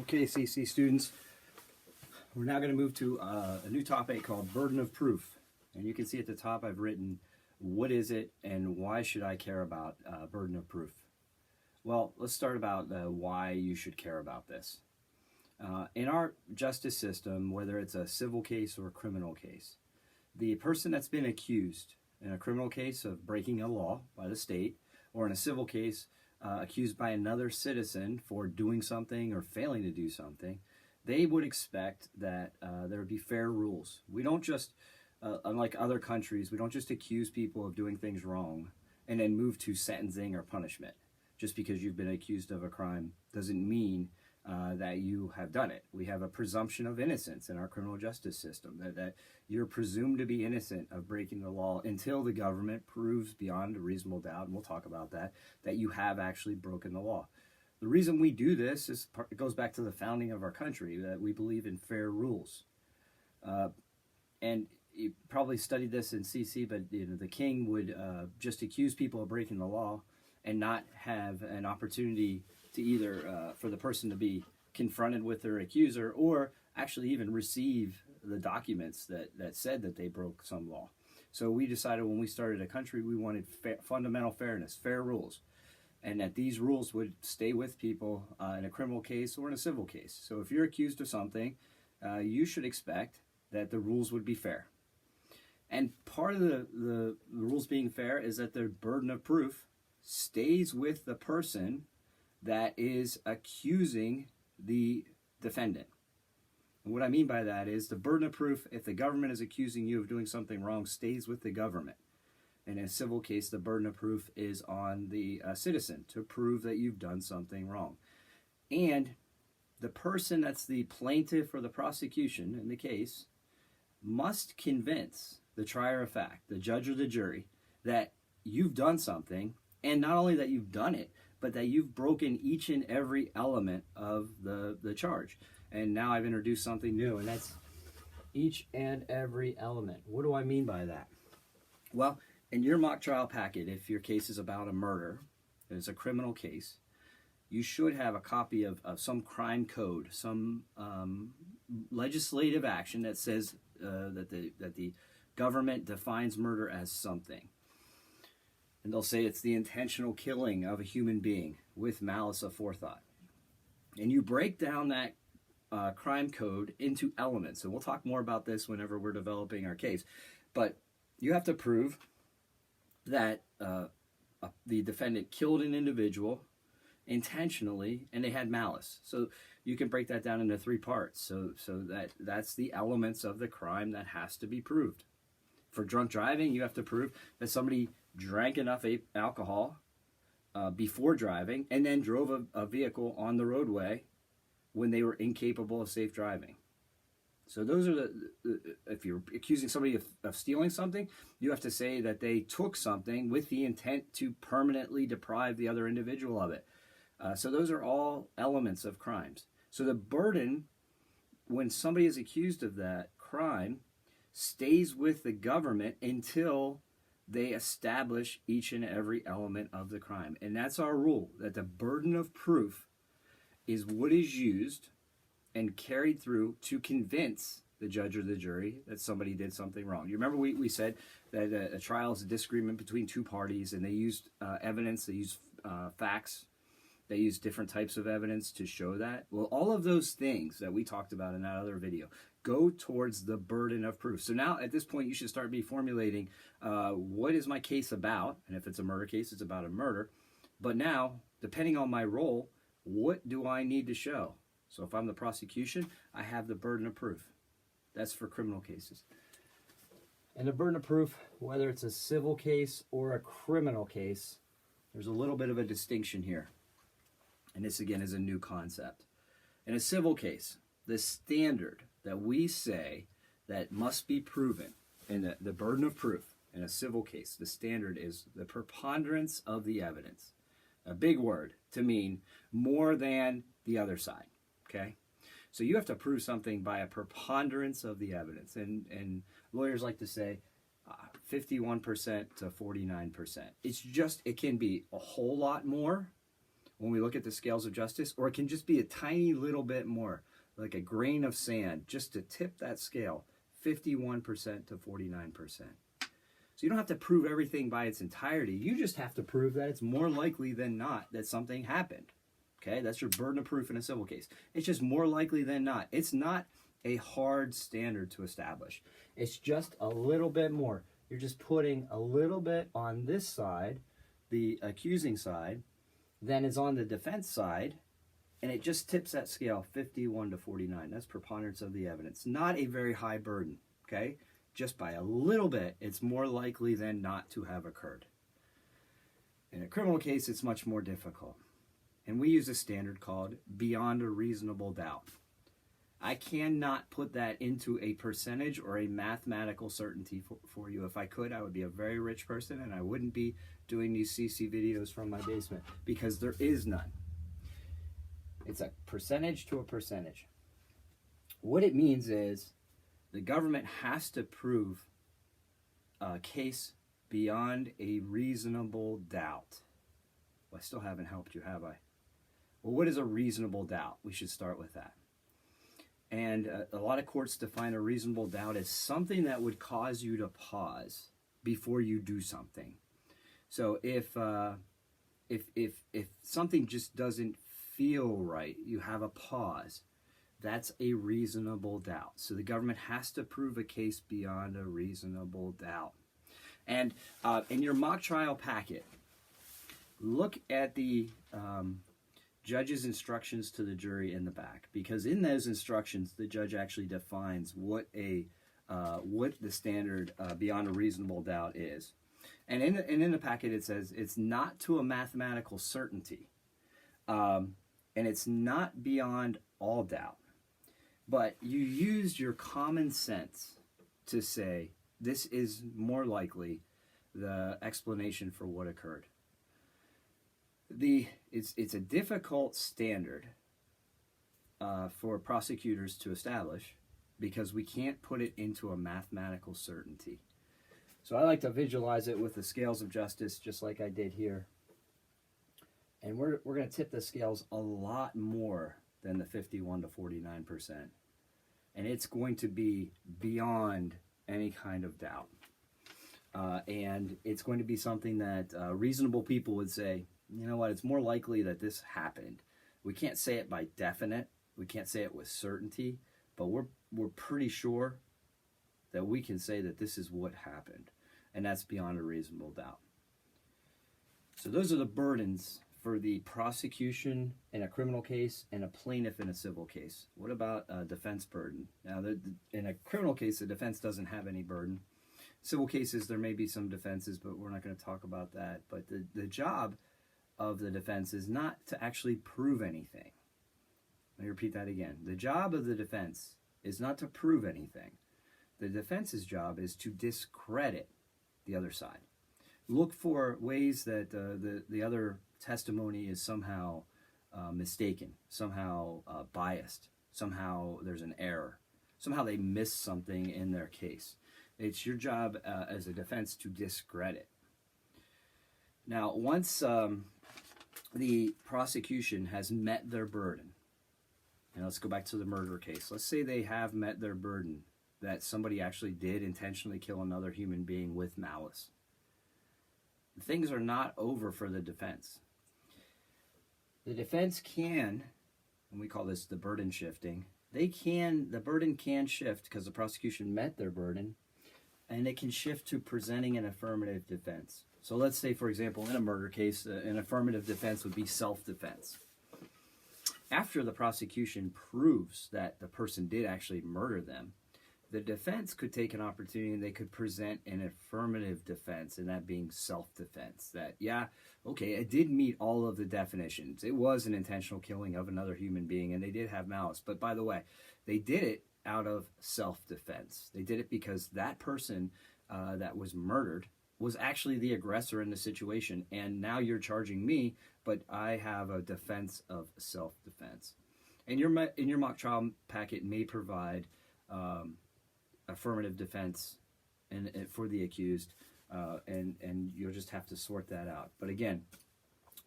Okay, CC students, we're now going to move to a new topic called burden of proof. And you can see at the top I've written, what is it and why should I care about burden of proof? Well, let's start about why you should care about this. In our justice system, whether it's a civil case or a criminal case, the person that's been accused in a criminal case of breaking a law by the state, or in a civil case accused by another citizen for doing something or failing to do something, they would expect that there would be fair rules. We don't just, unlike other countries, we don't just accuse people of doing things wrong and then move to sentencing or punishment. Just because you've been accused of a crime doesn't mean that you have done it. We have a presumption of innocence in our criminal justice system, that you're presumed to be innocent of breaking the law until the government proves beyond a reasonable doubt, and we'll talk about that you have actually broken the law. The reason we do this is it goes back to the founding of our country, that we believe in fair rules. And you probably studied this in CC, but the king would just accuse people of breaking the law and not have an opportunity to either for the person to be confronted with their accuser or actually even receive the documents that said that they broke some law. So we decided when we started a country, we wanted fundamental fairness, fair rules, and that these rules would stay with people in a criminal case or in a civil case. So if you're accused of something, you should expect that the rules would be fair. And part of the rules being fair is that the burden of proof stays with the person that is accusing the defendant. And what I mean by that is the burden of proof, if the government is accusing you of doing something wrong, stays with the government. In a civil case, the burden of proof is on the citizen to prove that you've done something wrong. And the person that's the plaintiff or the prosecution in the case must convince the trier of fact, the judge or the jury, that you've done something, and not only that you've done it, but that you've broken each and every element of the charge. And now I've introduced something new, and that's each and every element. What do I mean by that? Well, in your mock trial packet, if your case is about a murder, it's a criminal case, you should have a copy of some crime code, some legislative action that says that the government defines murder as something. And they'll say it's the intentional killing of a human being with malice aforethought. And you break down that crime code into elements. And we'll talk more about this whenever we're developing our case. But you have to prove that the defendant killed an individual intentionally and they had malice. So you can break that down into three parts. So that's the elements of the crime that has to be proved. For drunk driving, you have to prove that somebody drank enough alcohol before driving and then drove a vehicle on the roadway when they were incapable of safe driving. So those are if you're accusing somebody of stealing something, you have to say that they took something with the intent to permanently deprive the other individual of it. So those are all elements of crimes. So the burden, when somebody is accused of that crime, stays with the government until they establish each and every element of the crime. And that's our rule, that the burden of proof is what is used and carried through to convince the judge or the jury that somebody did something wrong. You remember we said that a trial is a disagreement between two parties, and they used evidence, they used facts, they used different types of evidence to show that. Well, all of those things that we talked about in that other video go towards the burden of proof. So now at this point you should start formulating what is my case about, and if it's a murder case, it's about a murder. But now, depending on my role, what do I need to show? So if I'm the prosecution, I have the burden of proof. That's for criminal cases. And the burden of proof, whether it's a civil case or a criminal case, there's a little bit of a distinction here. And this, again, is a new concept. In a civil case, the standard that we say that must be proven, and the burden of proof in a civil case, the standard is the preponderance of the evidence. A big word to mean more than the other side, okay? So you have to prove something by a preponderance of the evidence. And lawyers like to say 51% to 49%. It can be a whole lot more, when we look at the scales of justice, or it can just be a tiny little bit more, like a grain of sand, just to tip that scale, 51% to 49%. So you don't have to prove everything by its entirety. You just have to prove that it's more likely than not that something happened. Okay, that's your burden of proof in a civil case. It's just more likely than not. It's not a hard standard to establish. It's just a little bit more. You're just putting a little bit on this side, the accusing side, than is on the defense side, and it just tips that scale 51 to 49. That's preponderance of the evidence. Not a very high burden, okay? Just by a little bit, it's more likely than not to have occurred. In a criminal case, it's much more difficult. And we use a standard called beyond a reasonable doubt. I cannot put that into a percentage or a mathematical certainty for you. If I could, I would be a very rich person and I wouldn't be doing these CC videos from my basement, because there is none. It's a percentage to a percentage. What it means is the government has to prove a case beyond a reasonable doubt. Well, I still haven't helped you, have I? Well, what is a reasonable doubt? We should start with that. And a lot of courts define a reasonable doubt as something that would cause you to pause before you do something. So if something just doesn't feel right, you have a pause. That's a reasonable doubt. So the government has to prove a case beyond a reasonable doubt. And in your mock trial packet, look at the judge's instructions to the jury in the back, because in those instructions, the judge actually defines what the standard beyond a reasonable doubt is. And in the packet, it says it's not to a mathematical certainty, and it's not beyond all doubt. But you used your common sense to say this is more likely the explanation for what occurred. It's a difficult standard for prosecutors to establish, because we can't put it into a mathematical certainty. So I like to visualize it with the scales of justice, just like I did here. And we're going to tip the scales a lot more than the 51 to 49%. And it's going to be beyond any kind of doubt. And it's going to be something that reasonable people would say, you know what, it's more likely that this happened. We can't say it by definite. We can't say it with certainty. But we're pretty sure that we can say that this is what happened. And that's beyond a reasonable doubt. So those are the burdens for the prosecution in a criminal case and a plaintiff in a civil case. What about a defense burden? Now, in a criminal case, the defense doesn't have any burden. Civil cases, there may be some defenses, but we're not going to talk about that. But the job of the defense is not to actually prove anything. Let me repeat that again. The job of the defense is not to prove anything. The defense's job is to discredit the other side. Look for ways that the other testimony is somehow mistaken, somehow biased, somehow there's an error, somehow they missed something in their case. It's your job as a defense to discredit. Now, once the prosecution has met their burden, and let's go back to the murder case. Let's say they have met their burden that somebody actually did intentionally kill another human being with malice. Things are not over for the defense. The defense can, and we call this the burden shifting, the burden can shift because the prosecution met their burden, and it can shift to presenting an affirmative defense. So let's say, for example, in a murder case, an affirmative defense would be self-defense. After the prosecution proves that the person did actually murder them, the defense could take an opportunity and they could present an affirmative defense, and that being self-defense. That, yeah, okay, it did meet all of the definitions. It was an intentional killing of another human being, and they did have malice. But by the way, they did it out of self-defense. They did it because that person that was murdered was actually the aggressor in the situation, and now you're charging me, but I have a defense of self-defense. And in your mock trial packet may provide affirmative defense and for the accused, and you'll just have to sort that out. But again,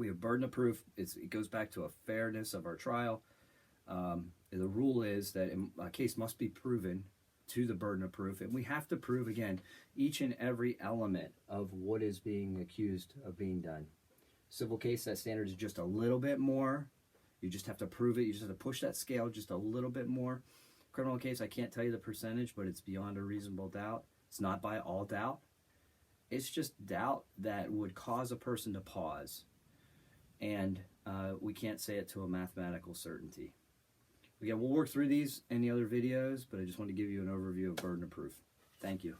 We have burden of proof. It goes back to a fairness of our trial. The rule is that a case must be proven to the burden of proof, and we have to prove, again, each and every element of what is being accused of being done. Civil case, that standard is just a little bit more. You just have to prove it. You just have to push that scale just a little bit more. Criminal case, I can't tell you the percentage, but it's beyond a reasonable doubt. It's not by all doubt. It's just doubt that would cause a person to pause. And we can't say it to a mathematical certainty. Again, we'll work through these in the other videos, but I just want to give you an overview of burden of proof. Thank you.